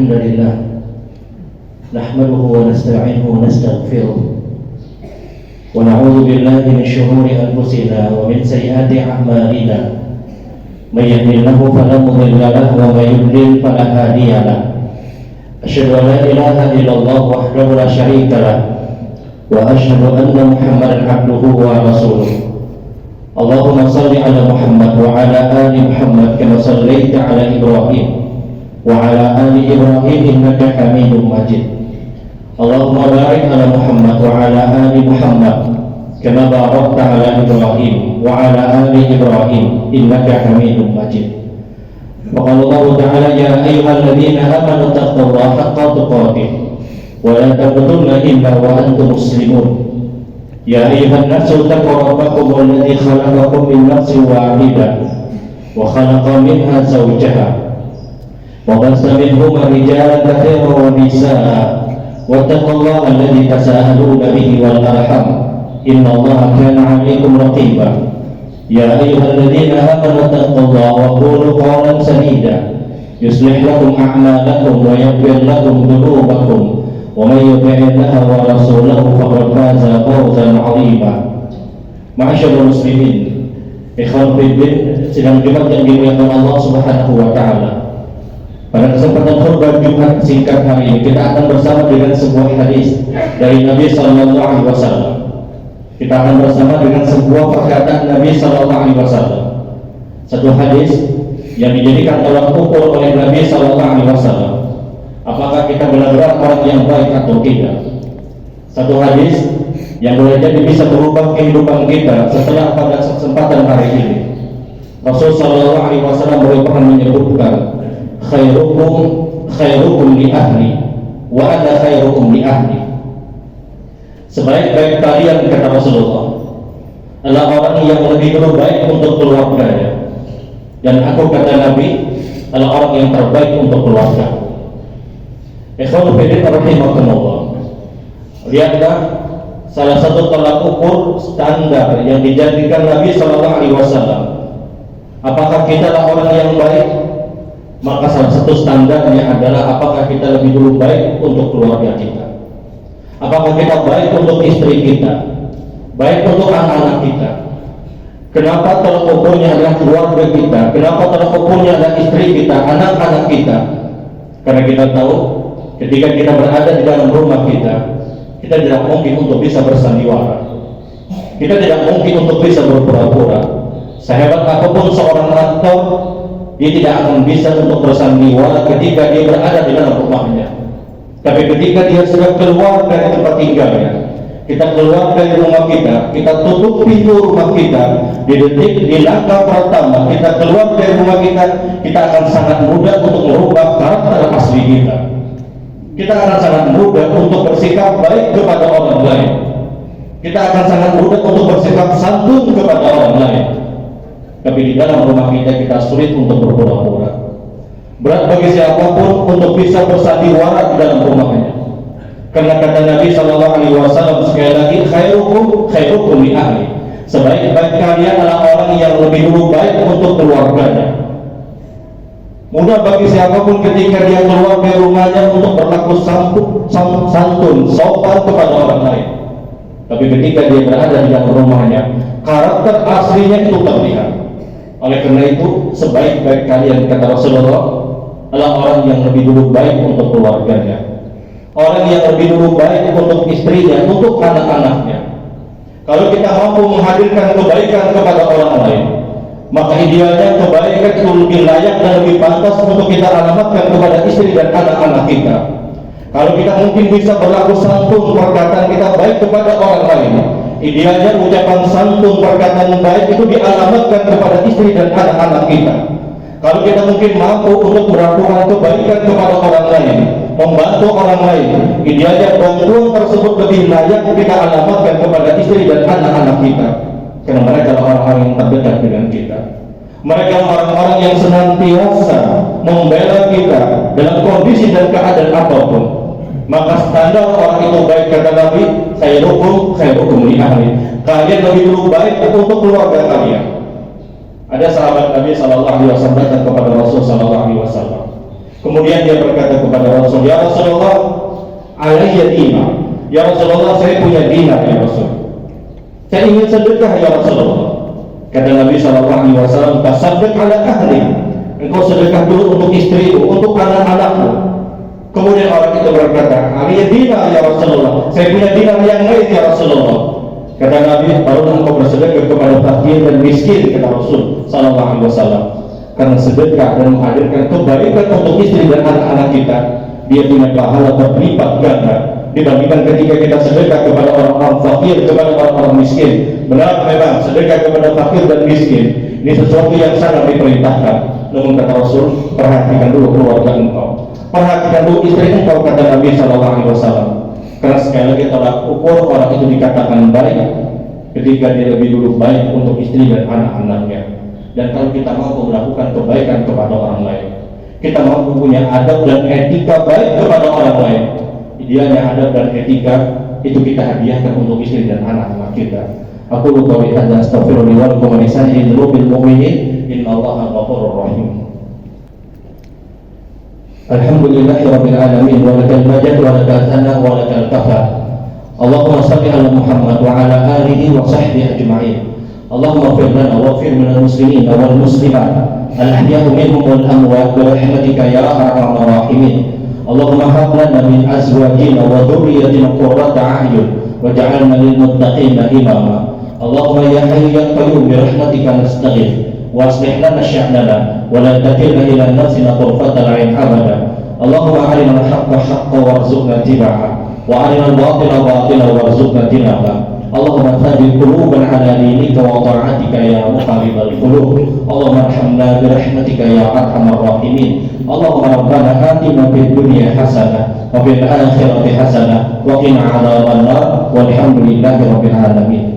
الحمد لله نحمده ونستعينه ونستغفره ونعوذ بالله من شرور أنفسنا ومن سيئات أعمالنا من يهده الله فلا مضل له ومن يضلل فلا هادي له أشهد أن لا إله إلا الله وحده لا شريك له وأشهد أن محمدا عبده ورسوله اللهم صل على محمد وعلى آل محمد كما صليت على إبراهيم وعلى آل إبراهيم إنك حميد مجيد اللهم بارك على محمد وعلى آل محمد كما باركت على إبراهيم وعلى آل إبراهيم إنك حميد مجيد وقال الله تعالى يا أيها الذين آمنوا اتقوا الله حق تقاته ولا تموتن إلا وأنتم مسلمون يا أيها الناس اتقوا ربكم الذي خلقكم من نفس واحدة وخلق منها زوجها وبث منهما رجالا كثيرا ونساء واتقوا الله الذي تساءلون به والأرحام إن الله كان عليكم رقيبا يا أيها الذين آمنوا اتقوا الله وقولوا قولا سديدا يصلح لكم أعمالكم ويغفر لكم ذنوبكم ومن يطع الله ورسوله فقد فاز فوزا عظيما. Ma'asyiral muslimin, ikhwan fillah, sidang Jumat yang dimuliakan Allah Subhanahu wa taala. Pada kesempatan khutbah Jumat singkat hari ini kita akan bersama dengan sebuah hadis dari Nabi sallallahu alaihi wasallam. Kita akan bersama dengan sebuah perkataan Nabi sallallahu alaihi wasallam. Satu hadis yang dijadikan tolak ukur oleh Nabi sallallahu alaihi wasallam. Apakah kita benar-benar orang yang baik atau tidak? Satu hadis yang boleh jadi bisa berubah kehidupan kita setelah pada kesempatan hari ini. Rasul sallallahu alaihi wasallam pernah menyebutkan khairukum li ahli wa ana khairukum li ahli. Sebaik-baik kalian, kata Rasulullah, adalah orang yang lebih dulu baik untuk keluarganya, dan aku, kata Nabi, adalah orang yang terbaik untuk keluarga. Ikhwan fillah rahimakumullah. Lihatlah salah satu tolak ukur standar yang dijadikan Nabi sallallahu alaihi wasallam. Apakah kita adalah orang yang baik? Maka salah satu standarnya adalah apakah kita lebih dulu baik untuk keluarga kita. Apakah kita baik untuk istri kita, baik untuk anak-anak kita. Kenapa tolak ukurnya adalah keluarga kita? Kenapa tolak ukurnya adalah istri kita, anak-anak kita? Karena kita tahu ketika kita berada di dalam rumah kita tidak mungkin untuk bisa bersandiwara. Kita tidak mungkin untuk bisa berpura-pura. Sehebat apapun seorang aktor, dia tidak akan bisa untuk bersandiwara ketika dia berada di dalam rumahnya. Tapi ketika dia sudah keluar dari tempat tinggalnya, kita keluar dari rumah kita tutup pintu rumah kita, di langkah pertama kita keluar dari rumah kita akan sangat mudah untuk merubah karakter asli kita. Kita akan sangat mudah untuk bersikap baik kepada orang lain. Kita akan sangat mudah untuk bersikap santun kepada orang lain. Tapi di dalam rumah kita sulit untuk berpura-pura. Berat bagi siapapun untuk bisa bersandiwara di dalam rumahnya. Karena kata Nabi sallallahu alaihi wasallam sekali lagi, khairukum li ahli. Sebaik-baik kalian adalah orang yang lebih dulu baik untuk keluarganya. Mudah bagi siapapun ketika dia keluar dari rumahnya untuk berlaku santun, sopan kepada orang lain. Tapi ketika dia berada di dalam rumahnya, karakter aslinya itu terlihat. Oleh karena itu, sebaik-baik kalian, kata Rasulullah, adalah orang yang lebih dulu baik untuk keluarganya, orang yang lebih dulu baik untuk istrinya, untuk anak-anaknya. Kalau kita mampu menghadirkan kebaikan kepada orang lain, maka idealnya kebaikan itu lebih layak dan lebih pantas untuk kita alamatkan kepada istri dan anak-anak kita. Kalau kita mungkin bisa berlaku santun, perkataan kita baik kepada orang lain, idealnya ucapan santun, perkataan baik itu dialamatkan kepada istri dan anak-anak kita. Kalau kita mungkin mampu untuk melakukan kebaikan kepada orang lain, membantu orang lain, idealnya bantuan tersebut lebih layak kita alamatkan kepada istri dan anak-anak kita. Karena mereka adalah orang-orang yang terdekat dengan kita. Mereka orang-orang yang senantiasa membela kita dalam kondisi dan keadaan apapun. Maka standar orang itu baik, kata Nabi, khairukum li ahli. Kalian lebih dulu baik untuk keluarga kalian. Ada sahabat Nabi sallallahu alaihi wasallam datang kepada Rasul sallallahu alaihi wasallam. Kemudian dia berkata kepada Rasul, "Ya Rasulullah, alayya dinar." Ya Rasulullah, saya punya dinar ya Rasul. Saya ingin sedekah ya Rasulullah. Kata Nabi SAW, "Tasaddaq ala ahli." Engkau sedekah dulu untuk istrimu, untuk anak-anakmu. Kemudian orang itu berkata, "Alayya dinar ya Rasulullah. Saya punya dinar yang lain ya Rasulullah." Kata Nabi, "Barulah engkau bersedekah kepada fakir dan miskin," kata Rasul SAW. Karena sedekah dan menghadirkan kebaikan untuk istri dan anak-anak kita, dia punya pahala berlipat ganda dibandingkan ketika kita sedekah kepada orang-orang fakir, kepada orang-orang miskin. Benar memang sedekah kepada fakir dan miskin ini sesuatu yang sangat diperintahkan. Namun kata Rasul, perhatikan dulu keluarga engkau, perhatikan dulu istri engkau, kata Nabi SAW. Karena sekali lagi tolak ukur orang itu dikatakan baik ketika dia lebih dulu baik untuk istri dan anak-anaknya. Dan kalau kita mampu melakukan kebaikan kepada orang lain, kita mampu punya adab dan etika baik kepada orang lain, idealnya adab dan etika itu kita hadiahkan untuk istri dan anak-anak kita. Aku lupa dan astaghfirullah wa lakum wa lisa'iril mu'minin innallaha ghafurur rahim. Alhamdulillahirabbil alamin wa lakal majid wa lakal thana wa lakal kafa. Allahumma shalli ala Muhammad wa ala alihi wa sahbihi ajma'in. Allahumma ighfir lana waghfir minal muslimin wal muslimat al-ahya'i minhum wal amwat bi rahmatika ya arhamar rahimin. Allahumma hab lana min azwajina wa dhurriyyatina qurrata a'yun waj'alna lil muttaqina imama. Allahumma ya hayyu ya qayyum bi rahmatika nastaghith wa aslih lana sya'nana wa la takilna ila nafsina tarfatal 'ain abada. Allahumma arina al-haqqa haqqan warzuqna ittiba'ahu wa arina al-batila batilan warzuqna ijtinabah. Allahumma thabbit qulubana 'ala dinika wa ta'atika ya muqallibal qulub. Allahumma arhamna bi rahmatika ya arhamar rahimin. Allahumma rabbana atina fid dunya hasanah wa fil akhirati hasanah wa qina 'adzaban nar. Walhamdulillahi rabbil alamin.